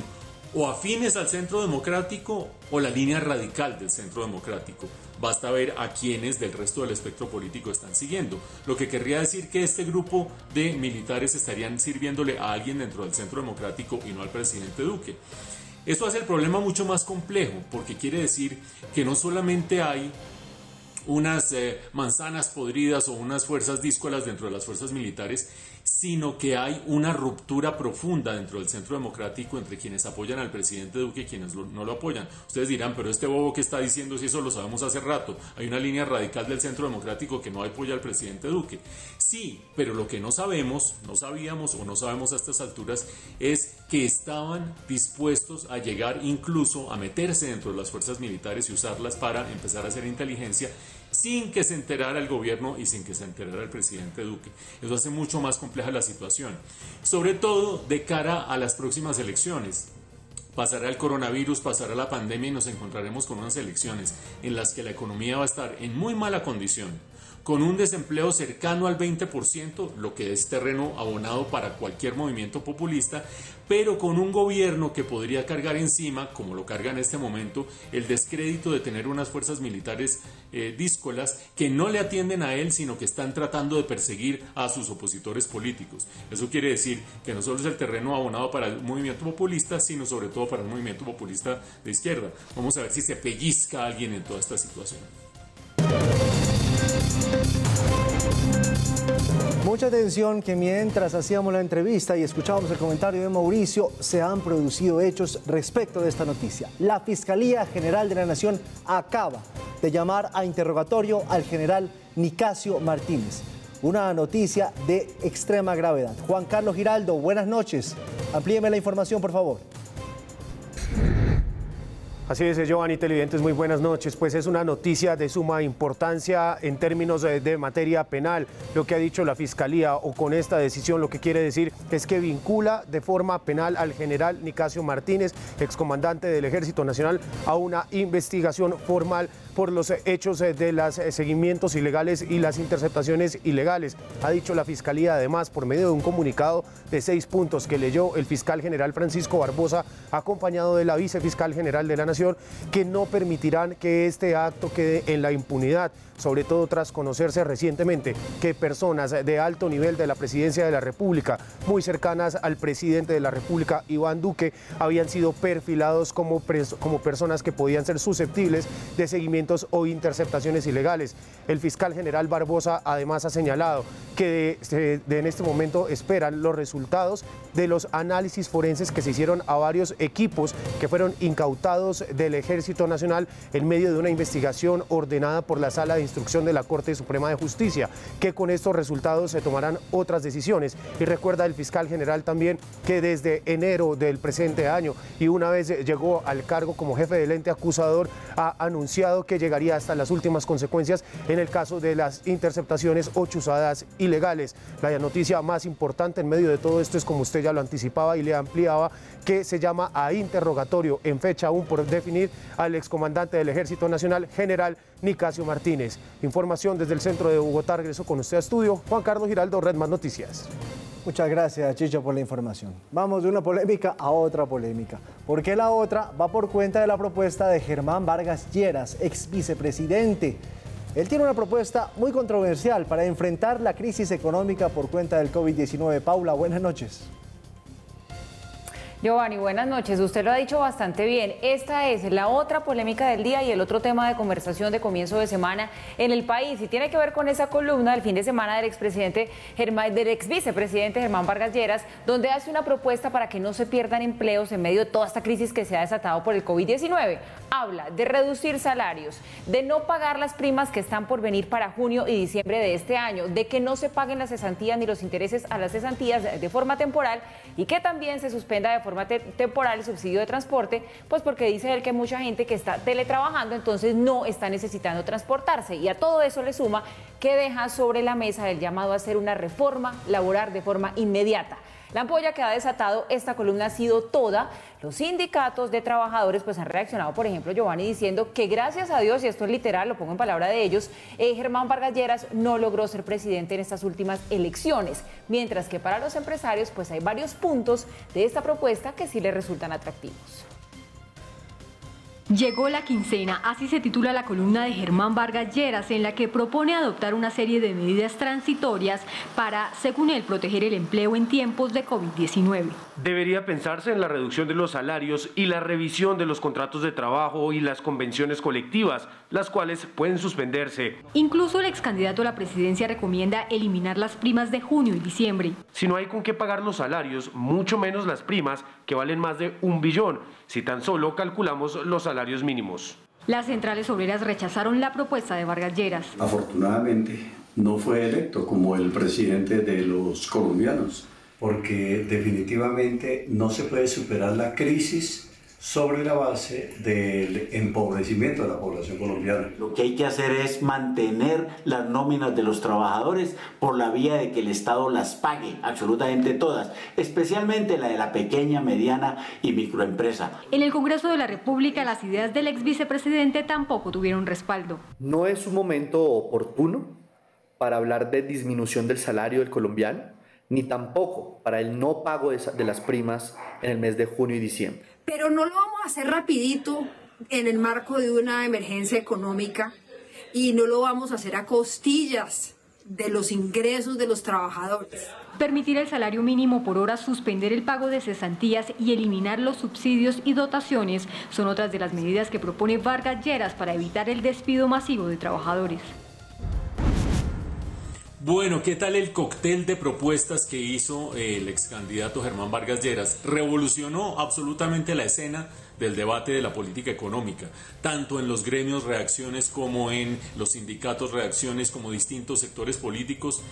o afines al Centro Democrático o la línea radical del Centro Democrático. Basta ver a quienes del resto del espectro político están siguiendo. Lo que querría decir que este grupo de militares estarían sirviéndole a alguien dentro del Centro Democrático y no al presidente Duque. Esto hace el problema mucho más complejo, porque quiere decir que no solamente hay unas manzanas podridas o unas fuerzas díscolas dentro de las fuerzas militares, sino que hay una ruptura profunda dentro del Centro Democrático entre quienes apoyan al presidente Duque y quienes no lo apoyan. Ustedes dirán, pero este bobo que está diciendo, si eso lo sabemos hace rato, hay una línea radical del Centro Democrático que no apoya al presidente Duque. Sí, pero lo que no sabíamos o no sabemos a estas alturas es que estaban dispuestos a llegar incluso a meterse dentro de las fuerzas militares y usarlas para empezar a hacer inteligencia sin que se enterara el gobierno y sin que se enterara el presidente Duque. Eso hace mucho más compleja la situación, sobre todo de cara a las próximas elecciones. Pasará el coronavirus, pasará la pandemia y nos encontraremos con unas elecciones en las que la economía va a estar en muy mala condición, con un desempleo cercano al 20%, lo que es terreno abonado para cualquier movimiento populista, pero con un gobierno que podría cargar encima, como lo carga en este momento, el descrédito de tener unas fuerzas militares díscolas que no le atienden a él, sino que están tratando de perseguir a sus opositores políticos. Eso quiere decir que no solo es el terreno abonado para el movimiento populista, sino sobre todo para el movimiento populista de izquierda. Vamos a ver si se pellizca a alguien en toda esta situación. Mucha atención, que mientras hacíamos la entrevista y escuchábamos el comentario de Mauricio, se han producido hechos respecto de esta noticia. La Fiscalía General de la Nación acaba de llamar a interrogatorio al general Nicasio Martínez. Una noticia de extrema gravedad. Juan Carlos Giraldo, buenas noches. Amplíeme la información, por favor. Así es, Giovanni, televidentes, muy buenas noches. Pues es una noticia de suma importancia en términos de materia penal. Lo que ha dicho la Fiscalía, o con esta decisión, lo que quiere decir es que vincula de forma penal al general Nicasio Martínez, excomandante del Ejército Nacional, a una investigación formal por los hechos de los seguimientos ilegales y las interceptaciones ilegales. Ha dicho la Fiscalía, además, por medio de un comunicado de 6 puntos que leyó el fiscal general Francisco Barbosa, acompañado de la vicefiscal general de la Nación, que no permitirán que este acto quede en la impunidad, sobre todo tras conocerse recientemente que personas de alto nivel de la Presidencia de la República, muy cercanas al presidente de la República, Iván Duque, habían sido perfilados como personas que podían ser susceptibles de seguimientos o interceptaciones ilegales. El fiscal general Barbosa además ha señalado que en este momento esperan los resultados de los análisis forenses que se hicieron a varios equipos que fueron incautados del Ejército Nacional en medio de una investigación ordenada por la Sala de Instrucción de la Corte Suprema de Justicia, que con estos resultados se tomarán otras decisiones. Y recuerda el fiscal general también que desde enero del presente año, y una vez llegó al cargo como jefe del ente acusador, ha anunciado que llegaría hasta las últimas consecuencias en el caso de las interceptaciones o chuzadas ilegales. La noticia más importante en medio de todo esto es, como usted ya lo anticipaba y le ampliaba, que se llama a interrogatorio en fecha aún por definir al excomandante del Ejército Nacional, general Nicasio Martínez. Información desde el centro de Bogotá. Regreso con usted a estudio. Juan Carlos Giraldo, Red Más Noticias. Muchas gracias, Chicho, por la información. Vamos de una polémica a otra polémica, porque la otra va por cuenta de la propuesta de Germán Vargas Lleras, ex vicepresidente. Él tiene una propuesta muy controversial para enfrentar la crisis económica por cuenta del COVID-19. Paula, buenas noches. Giovanni, buenas noches. Usted lo ha dicho bastante bien. Esta es la otra polémica del día y el otro tema de conversación de comienzo de semana en el país. Y tiene que ver con esa columna del fin de semana del ex vicepresidente Germán Vargas Lleras, donde hace una propuesta para que no se pierdan empleos en medio de toda esta crisis que se ha desatado por el COVID-19. Habla de reducir salarios, de no pagar las primas que están por venir para junio y diciembre de este año, de que no se paguen las cesantías ni los intereses a las cesantías de forma temporal, y que también se suspenda de forma temporal el subsidio de transporte, pues porque dice él que mucha gente que está teletrabajando entonces no está necesitando transportarse. Y a todo eso le suma que deja sobre la mesa el llamado a hacer una reforma laboral de forma inmediata. La ampolla que ha desatado esta columna ha sido toda. Los sindicatos de trabajadores pues han reaccionado, por ejemplo, Giovanni, diciendo que gracias a Dios, y esto es literal, lo pongo en palabra de ellos, Germán Vargas Lleras no logró ser presidente en estas últimas elecciones, mientras que para los empresarios pues hay varios puntos de esta propuesta que sí les resultan atractivos. Llegó la quincena, así se titula la columna de Germán Vargas Lleras, en la que propone adoptar una serie de medidas transitorias para, según él, proteger el empleo en tiempos de COVID-19. Debería pensarse en la reducción de los salarios y la revisión de los contratos de trabajo y las convenciones colectivas, las cuales pueden suspenderse. Incluso el ex candidato a la presidencia recomienda eliminar las primas de junio y diciembre. Si no hay con qué pagar los salarios, mucho menos las primas, que valen más de 1 billón, si tan solo calculamos los salarios mínimos. Las centrales obreras rechazaron la propuesta de Vargas Lleras. Afortunadamente no fue electo como el presidente de los colombianos, porque definitivamente no se puede superar la crisis sobre la base del empobrecimiento de la población colombiana. Lo que hay que hacer es mantener las nóminas de los trabajadores por la vía de que el Estado las pague, absolutamente todas, especialmente la de la pequeña, mediana y microempresa. En el Congreso de la República, las ideas del ex vicepresidente tampoco tuvieron respaldo. No es un momento oportuno para hablar de disminución del salario del colombiano, ni tampoco para el no pago de las primas en el mes de junio y diciembre. Pero no lo vamos a hacer rapidito en el marco de una emergencia económica y no lo vamos a hacer a costillas de los ingresos de los trabajadores. Permitir el salario mínimo por hora, suspender el pago de cesantías y eliminar los subsidios y dotaciones son otras de las medidas que propone Vargas Lleras para evitar el despido masivo de trabajadores. Bueno, ¿qué tal el cóctel de propuestas que hizo el ex candidato Germán Vargas Lleras? Revolucionó absolutamente la escena del debate de la política económica, tanto en los gremios reacciones como en los sindicatos reacciones, como distintos sectores políticos.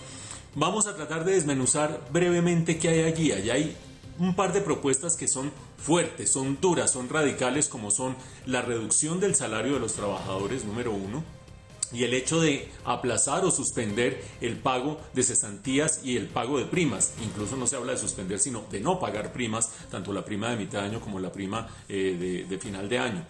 Vamos a tratar de desmenuzar brevemente qué hay allí. Allá hay un par de propuestas que son fuertes, son duras, son radicales, como son la reducción del salario de los trabajadores, número uno, y el hecho de aplazar o suspender el pago de cesantías y el pago de primas. Incluso no se habla de suspender, sino de no pagar primas, tanto la prima de mitad de año como la prima de final de año.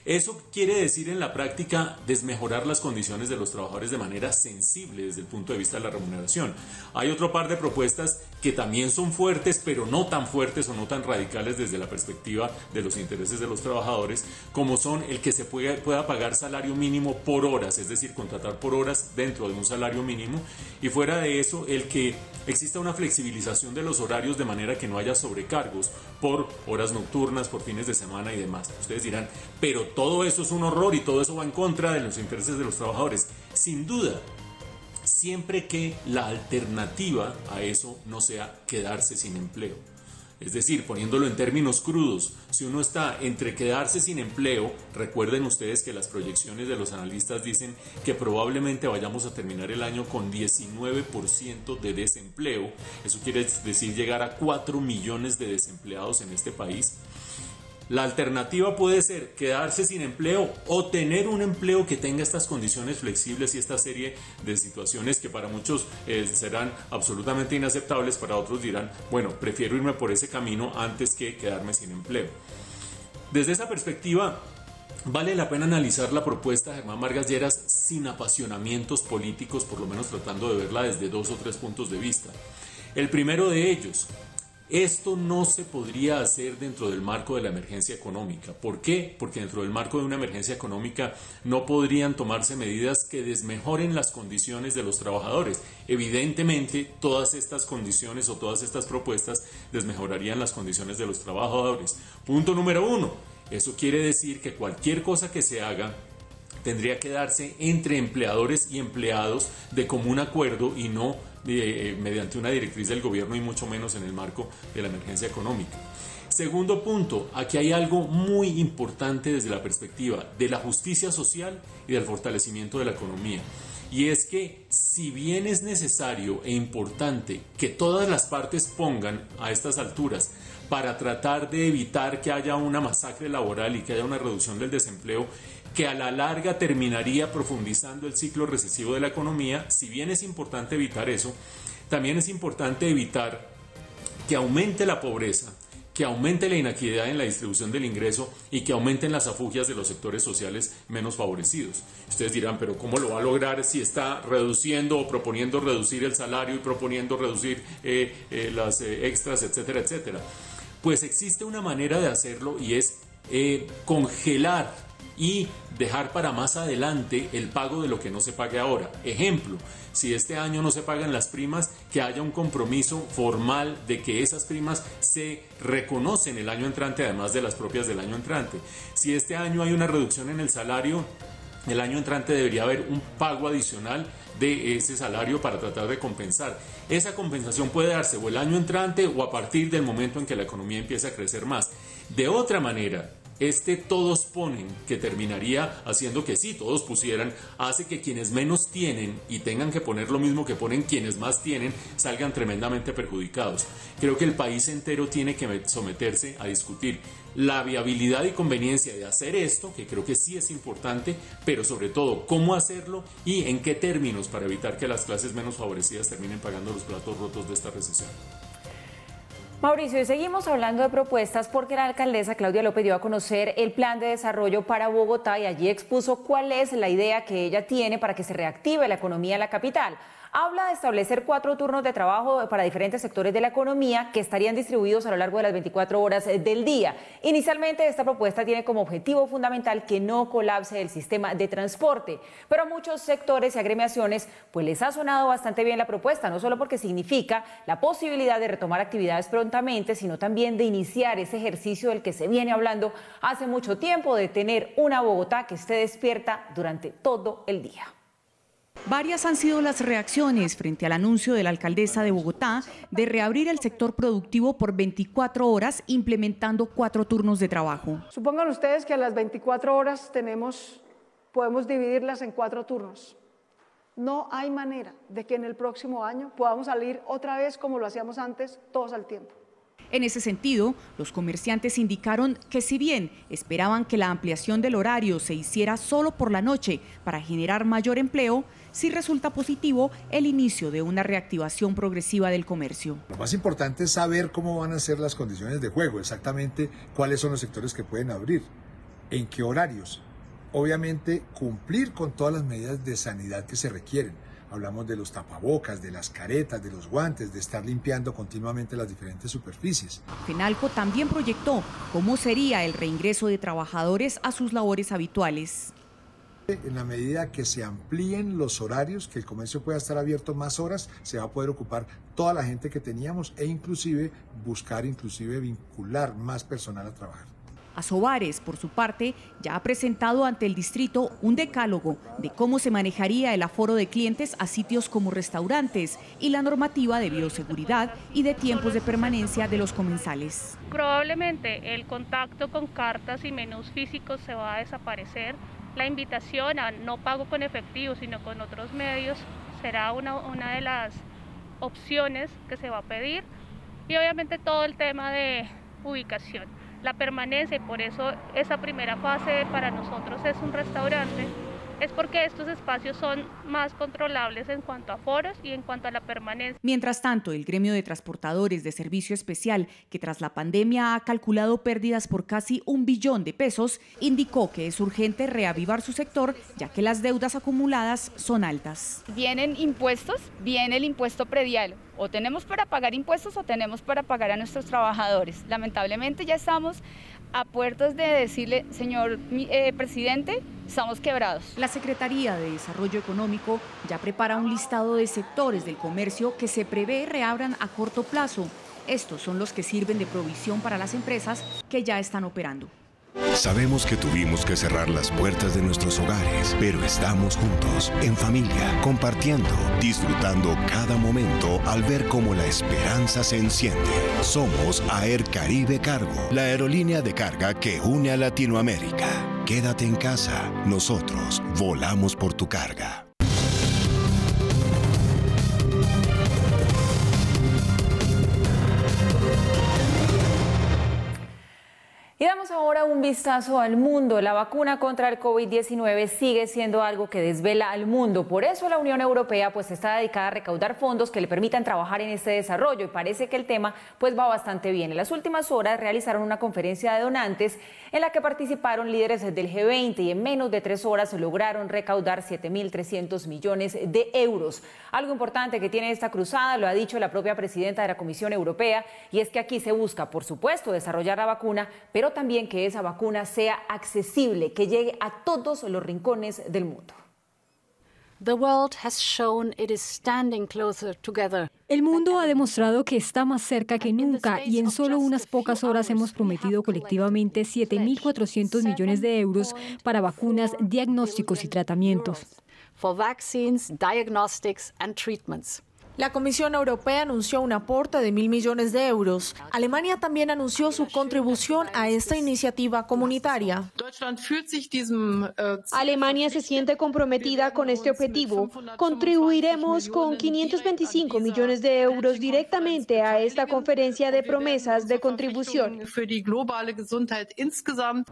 Eso quiere decir en la práctica desmejorar las condiciones de los trabajadores de manera sensible desde el punto de vista de la remuneración. Hay otro par de propuestas que también son fuertes, pero no tan fuertes o no tan radicales desde la perspectiva de los intereses de los trabajadores, como son el que se pueda pagar salario mínimo por horas, es decir, contratar por horas dentro de un salario mínimo, y fuera de eso, el que exista una flexibilización de los horarios de manera que no haya sobrecargos por horas nocturnas, por fines de semana y demás. Ustedes dirán, pero todo eso es un horror y todo eso va en contra de los intereses de los trabajadores. Sin duda, siempre que la alternativa a eso no sea quedarse sin empleo. Es decir, poniéndolo en términos crudos, si uno está entre quedarse sin empleo, recuerden ustedes que las proyecciones de los analistas dicen que probablemente vayamos a terminar el año con 19% de desempleo. Eso quiere decir llegar a 4 millones de desempleados en este país. La alternativa puede ser quedarse sin empleo o tener un empleo que tenga estas condiciones flexibles y esta serie de situaciones que para muchos serán absolutamente inaceptables, para otros dirán, bueno, prefiero irme por ese camino antes que quedarme sin empleo. Desde esa perspectiva, vale la pena analizar la propuesta de Germán Vargas Lleras sin apasionamientos políticos, por lo menos tratando de verla desde 2 o 3 puntos de vista. El primero de ellos: esto no se podría hacer dentro del marco de la emergencia económica. ¿Por qué? Porque dentro del marco de una emergencia económica no podrían tomarse medidas que desmejoren las condiciones de los trabajadores. Evidentemente, todas estas condiciones o todas estas propuestas desmejorarían las condiciones de los trabajadores. Punto número 1. Eso quiere decir que cualquier cosa que se haga tendría que darse entre empleadores y empleados de común acuerdo y no mediante una directriz del gobierno, y mucho menos en el marco de la emergencia económica. Segundo punto, aquí hay algo muy importante desde la perspectiva de la justicia social y del fortalecimiento de la economía. Y es que si bien es necesario e importante que todas las partes pongan a estas alturas para tratar de evitar que haya una masacre laboral y que haya una reducción del desempleo, que a la larga terminaría profundizando el ciclo recesivo de la economía, si bien es importante evitar eso, también es importante evitar que aumente la pobreza, que aumente la inequidad en la distribución del ingreso y que aumenten las afugias de los sectores sociales menos favorecidos. Ustedes dirán, pero ¿cómo lo va a lograr si está reduciendo o proponiendo reducir el salario y proponiendo reducir las extras, etcétera, etcétera? Pues existe una manera de hacerlo y es congelar y dejar para más adelante el pago de lo que no se pague ahora. Ejemplo, si este año no se pagan las primas, que haya un compromiso formal de que esas primas se reconocen el año entrante, además de las propias del año entrante. Si este año hay una reducción en el salario, el año entrante debería haber un pago adicional de ese salario para tratar de compensar. Esa compensación puede darse o el año entrante o a partir del momento en que la economía empiece a crecer más. De otra manera, todos ponen, que terminaría haciendo que sí, todos pusieran, hace que quienes menos tienen y tengan que poner lo mismo que ponen quienes más tienen, salgan tremendamente perjudicados. Creo que el país entero tiene que someterse a discutir la viabilidad y conveniencia de hacer esto, que creo que sí es importante, pero sobre todo cómo hacerlo y en qué términos para evitar que las clases menos favorecidas terminen pagando los platos rotos de esta recesión. Mauricio, y seguimos hablando de propuestas porque la alcaldesa Claudia López dio a conocer el plan de desarrollo para Bogotá y allí expuso cuál es la idea que ella tiene para que se reactive la economía en la capital. Habla de establecer 4 turnos de trabajo para diferentes sectores de la economía que estarían distribuidos a lo largo de las 24 horas del día. Inicialmente esta propuesta tiene como objetivo fundamental que no colapse el sistema de transporte, pero a muchos sectores y agremiaciones pues les ha sonado bastante bien la propuesta, no solo porque significa la posibilidad de retomar actividades prontamente, sino también de iniciar ese ejercicio del que se viene hablando hace mucho tiempo, de tener una Bogotá que esté despierta durante todo el día. Varias han sido las reacciones frente al anuncio de la alcaldesa de Bogotá de reabrir el sector productivo por 24 horas implementando 4 turnos de trabajo. Supongan ustedes que a las 24 horas podemos dividirlas en 4 turnos. No hay manera de que en el próximo año podamos salir otra vez como lo hacíamos antes, todos al tiempo. En ese sentido, los comerciantes indicaron que si bien esperaban que la ampliación del horario se hiciera solo por la noche para generar mayor empleo, sí resulta positivo el inicio de una reactivación progresiva del comercio. Lo más importante es saber cómo van a ser las condiciones de juego, exactamente cuáles son los sectores que pueden abrir, en qué horarios. Obviamente cumplir con todas las medidas de sanidad que se requieren. Hablamos de los tapabocas, de las caretas, de los guantes, de estar limpiando continuamente las diferentes superficies. FENALCO también proyectó cómo sería el reingreso de trabajadores a sus labores habituales. En la medida que se amplíen los horarios, que el comercio pueda estar abierto más horas, se va a poder ocupar toda la gente que teníamos e inclusive buscar vincular más personal a trabajar. Asobares, por su parte, ya ha presentado ante el distrito un decálogo de cómo se manejaría el aforo de clientes a sitios como restaurantes y la normativa de bioseguridad y de tiempos de permanencia de los comensales. Probablemente el contacto con cartas y menús físicos se va a desaparecer. La invitación a no pago con efectivo, sino con otros medios, será una de las opciones que se va a pedir. Y obviamente todo el tema de ubicación. La permanencia, y por eso esa primera fase para nosotros es un restaurante, es porque estos espacios son más controlables en cuanto a aforos y en cuanto a la permanencia. Mientras tanto, el gremio de transportadores de servicio especial, que tras la pandemia ha calculado pérdidas por casi 1 billón de pesos, indicó que es urgente reavivar su sector, ya que las deudas acumuladas son altas. Vienen impuestos, viene el impuesto predial. O tenemos para pagar impuestos o tenemos para pagar a nuestros trabajadores. Lamentablemente ya estamos a puertas de decirle, señor presidente, estamos quebrados. La Secretaría de Desarrollo Económico ya prepara un listado de sectores del comercio que se prevé reabran a corto plazo. Estos son los que sirven de provisión para las empresas que ya están operando. Sabemos que tuvimos que cerrar las puertas de nuestros hogares, pero estamos juntos, en familia, compartiendo, disfrutando cada momento al ver cómo la esperanza se enciende. Somos Aer Caribe Cargo, la aerolínea de carga que une a Latinoamérica. Quédate en casa, nosotros volamos por tu carga. Y damos ahora ahora un vistazo al mundo. La vacuna contra el COVID-19 sigue siendo algo que desvela al mundo. Por eso la Unión Europea está dedicada a recaudar fondos que le permitan trabajar en este desarrollo y parece que el tema va bastante bien. En las últimas horas realizaron una conferencia de donantes en la que participaron líderes del G20 y en menos de 3 horas lograron recaudar 7.300 millones de euros. Algo importante que tiene esta cruzada, lo ha dicho la propia presidenta de la Comisión Europea, y es que aquí se busca, por supuesto, desarrollar la vacuna, pero también que esa vacuna sea accesible, que llegue a todos los rincones del mundo. El mundo ha demostrado que está más cerca que nunca y en solo unas pocas horas hemos prometido colectivamente 7.400 millones de euros para vacunas, diagnósticos y tratamientos. La Comisión Europea anunció un aporte de 1.000 millones de euros. Alemania también anunció su contribución a esta iniciativa comunitaria. Alemania se siente comprometida con este objetivo. Contribuiremos con 525 millones de euros directamente a esta conferencia de promesas de contribución.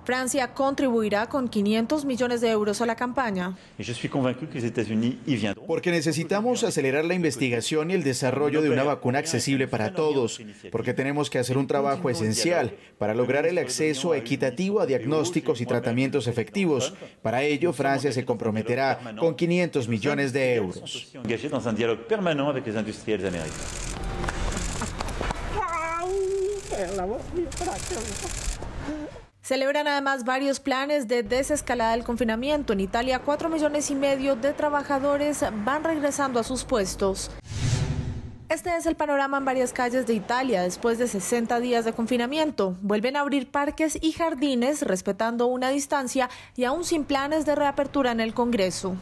Francia contribuirá con 500 millones de euros a la campaña. Porque necesitamos acelerar la investigación y el desarrollo de una vacuna accesible para todos, porque tenemos que hacer un trabajo esencial para lograr el acceso equitativo a diagnósticos y tratamientos efectivos. Para ello, Francia se comprometerá con 500 millones de euros. Celebran además varios planes de desescalada del confinamiento. En Italia, 4,5 millones de trabajadores van regresando a sus puestos. Este es el panorama en varias calles de Italia después de 60 días de confinamiento. Vuelven a abrir parques y jardines respetando una distancia y aún sin planes de reapertura en el Congreso.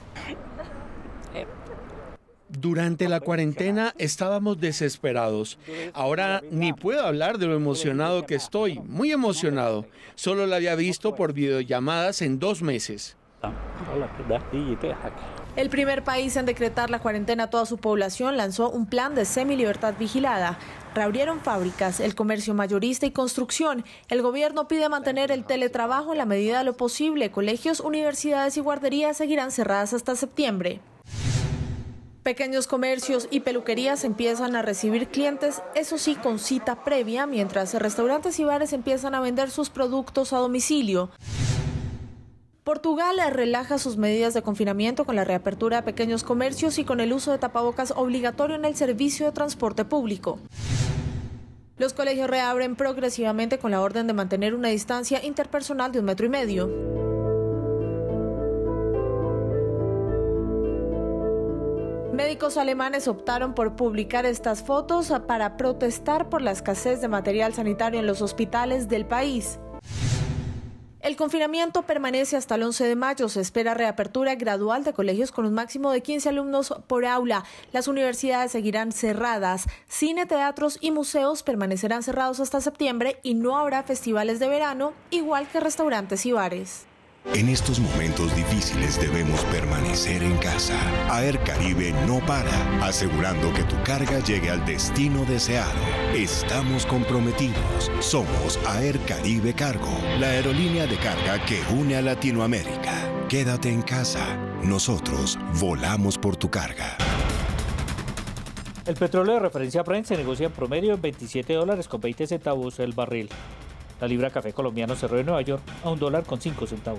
Durante la cuarentena estábamos desesperados. Ahora ni puedo hablar de lo emocionado que estoy. Muy emocionado. Solo la había visto por videollamadas en 2 meses. El primer país en decretar la cuarentena a toda su población lanzó un plan de semilibertad vigilada. Reabrieron fábricas, el comercio mayorista y construcción. El gobierno pide mantener el teletrabajo en la medida de lo posible. Colegios, universidades y guarderías seguirán cerradas hasta septiembre. Pequeños comercios y peluquerías empiezan a recibir clientes, eso sí, con cita previa, mientras restaurantes y bares empiezan a vender sus productos a domicilio. Portugal relaja sus medidas de confinamiento con la reapertura de pequeños comercios y con el uso de tapabocas obligatorio en el servicio de transporte público. Los colegios reabren progresivamente con la orden de mantener una distancia interpersonal de 1,5 metros. Médicos alemanes optaron por publicar estas fotos para protestar por la escasez de material sanitario en los hospitales del país. El confinamiento permanece hasta el 11 de mayo. Se espera reapertura gradual de colegios con un máximo de 15 alumnos por aula. Las universidades seguirán cerradas. Cine, teatros y museos permanecerán cerrados hasta septiembre y no habrá festivales de verano, igual que restaurantes y bares. En estos momentos difíciles debemos permanecer en casa. Air Caribe no para, asegurando que tu carga llegue al destino deseado. Estamos comprometidos. Somos Air Caribe Cargo, la aerolínea de carga que une a Latinoamérica. Quédate en casa. Nosotros volamos por tu carga. El petróleo de referencia Brent se negocia en promedio en $27.20 el barril. La libra café colombiano cerró en Nueva York a $1.05.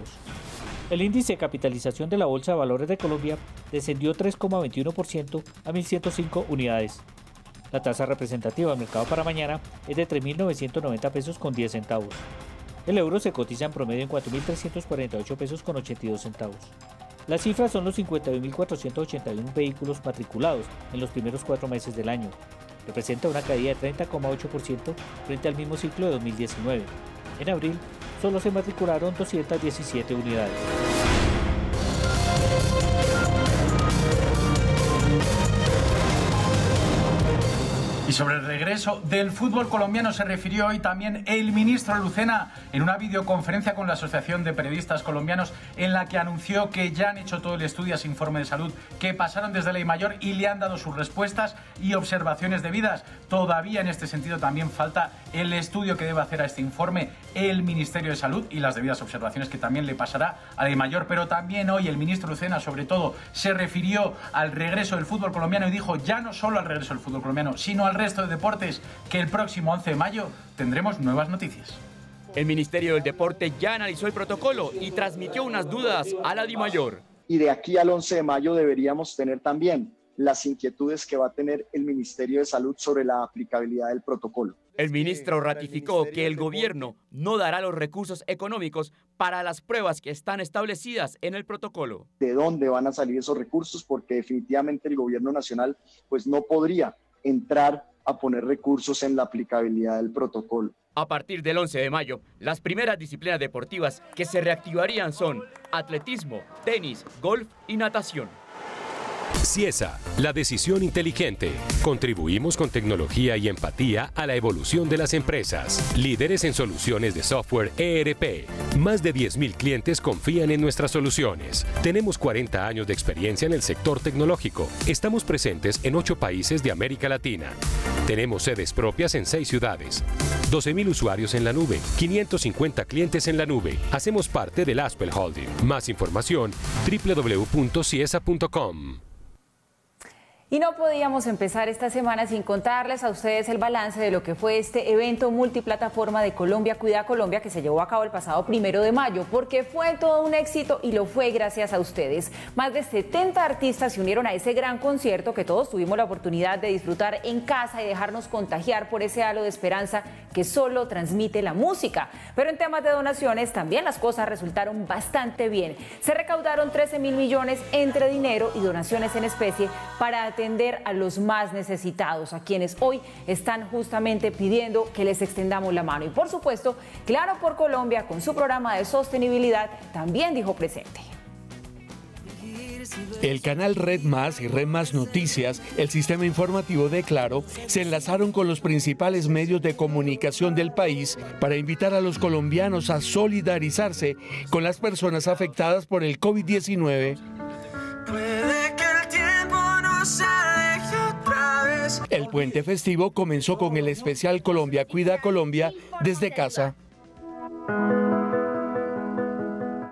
El índice de capitalización de la Bolsa de Valores de Colombia descendió 3,21% a 1.105 unidades. La tasa representativa del mercado para mañana es de 3.990 pesos con 10 centavos. El euro se cotiza en promedio en 4.348 pesos con 82 centavos. Las cifras son los 51.481 vehículos matriculados en los primeros 4 meses del año. Representa una caída de 30,8% frente al mismo ciclo de 2019. En abril, solo se matricularon 217 unidades. Y sobre el regreso del fútbol colombiano se refirió hoy también el ministro Lucena en una videoconferencia con la Asociación de Periodistas Colombianos, en la que anunció que ya han hecho todo el estudio, ese informe de salud, que pasaron desde la Dimayor y le han dado sus respuestas y observaciones debidas. Todavía en este sentido también falta el estudio que debe hacer a este informe el Ministerio de Salud y las debidas observaciones que también le pasará a la Dimayor. Pero también hoy el ministro Lucena, sobre todo, se refirió al regreso del fútbol colombiano y dijo ya no solo al regreso del fútbol colombiano, sino al resto de deportes, que el próximo 11 de mayo tendremos nuevas noticias. El Ministerio del Deporte ya analizó el protocolo y transmitió unas dudas a la Dimayor. Y de aquí al 11 de mayo deberíamos tener también las inquietudes que va a tener el Ministerio de Salud sobre la aplicabilidad del protocolo. El ministro ratificó que el gobierno no dará los recursos económicos para las pruebas que están establecidas en el protocolo. ¿De dónde van a salir esos recursos? Porque definitivamente el gobierno nacional pues no podría entrar a poner recursos en la aplicabilidad del protocolo. A partir del 11 de mayo, las primeras disciplinas deportivas que se reactivarían son atletismo, tenis, golf y natación. Ciesa, la decisión inteligente. Contribuimos con tecnología y empatía a la evolución de las empresas. Líderes en soluciones de software ERP. Más de 10.000 clientes confían en nuestras soluciones. Tenemos 40 años de experiencia en el sector tecnológico. Estamos presentes en 8 países de América Latina. Tenemos sedes propias en 6 ciudades. 12.000 usuarios en la nube, 550 clientes en la nube. Hacemos parte del Aspel Holding. Más información, www.ciesa.com. Y no podíamos empezar esta semana sin contarles a ustedes el balance de lo que fue este evento multiplataforma de Colombia Cuida Colombia, que se llevó a cabo el pasado 1 de mayo, porque fue todo un éxito y lo fue gracias a ustedes. Más de 70 artistas se unieron a ese gran concierto que todos tuvimos la oportunidad de disfrutar en casa y dejarnos contagiar por ese halo de esperanza que solo transmite la música. Pero en temas de donaciones también las cosas resultaron bastante bien. Se recaudaron 13.000 millones entre dinero y donaciones en especie para atender a los más necesitados, a quienes hoy están justamente pidiendo que les extendamos la mano. Y por supuesto, Claro por Colombia, con su programa de sostenibilidad, también dijo presente. El canal Red Más y Red Más Noticias, el sistema informativo de Claro, se enlazaron con los principales medios de comunicación del país para invitar a los colombianos a solidarizarse con las personas afectadas por el COVID-19. El puente festivo comenzó con el especial Colombia Cuida Colombia desde casa.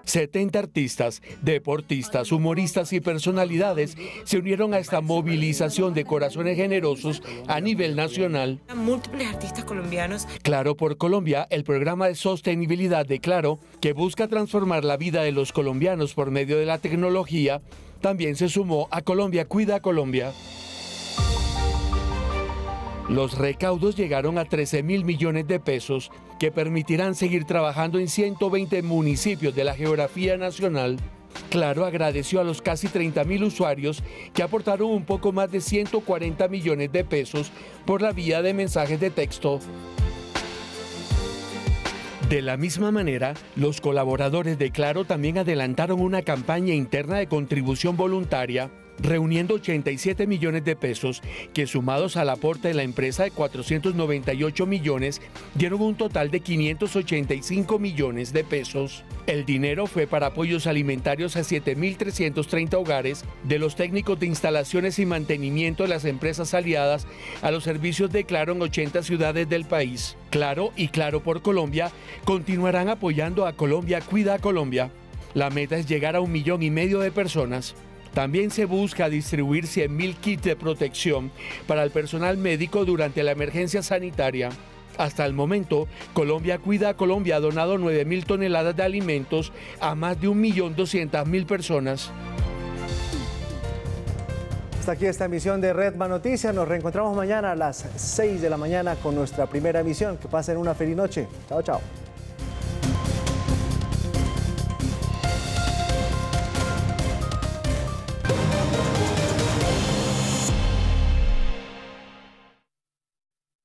70 artistas, deportistas, humoristas y personalidades se unieron a esta movilización de corazones generosos a nivel nacional. Múltiples artistas colombianos. Claro por Colombia, el programa de sostenibilidad de Claro, que busca transformar la vida de los colombianos por medio de la tecnología, también se sumó a Colombia Cuida Colombia. Los recaudos llegaron a 13.000 millones de pesos que permitirán seguir trabajando en 120 municipios de la geografía nacional. Claro agradeció a los casi 30.000 usuarios que aportaron un poco más de 140 millones de pesos por la vía de mensajes de texto. De la misma manera, los colaboradores de Claro también adelantaron una campaña interna de contribución voluntaria, reuniendo 87 millones de pesos que, sumados al aporte de la empresa de 498 millones, dieron un total de 585 millones de pesos. El dinero fue para apoyos alimentarios a 7.330 hogares, de los técnicos de instalaciones y mantenimiento de las empresas aliadas a los servicios de Claro en 80 ciudades del país. Claro y Claro por Colombia continuarán apoyando a Colombia Cuida Colombia. La meta es llegar a 1,5 millones de personas. También se busca distribuir 100.000 kits de protección para el personal médico durante la emergencia sanitaria. Hasta el momento, Colombia Cuida Colombia ha donado 9.000 toneladas de alimentos a más de 1.200.000 personas. Hasta aquí esta emisión de Red Más Noticias. Nos reencontramos mañana a las 6 de la mañana con nuestra primera emisión. Que pasen una feliz noche. Chao, chao.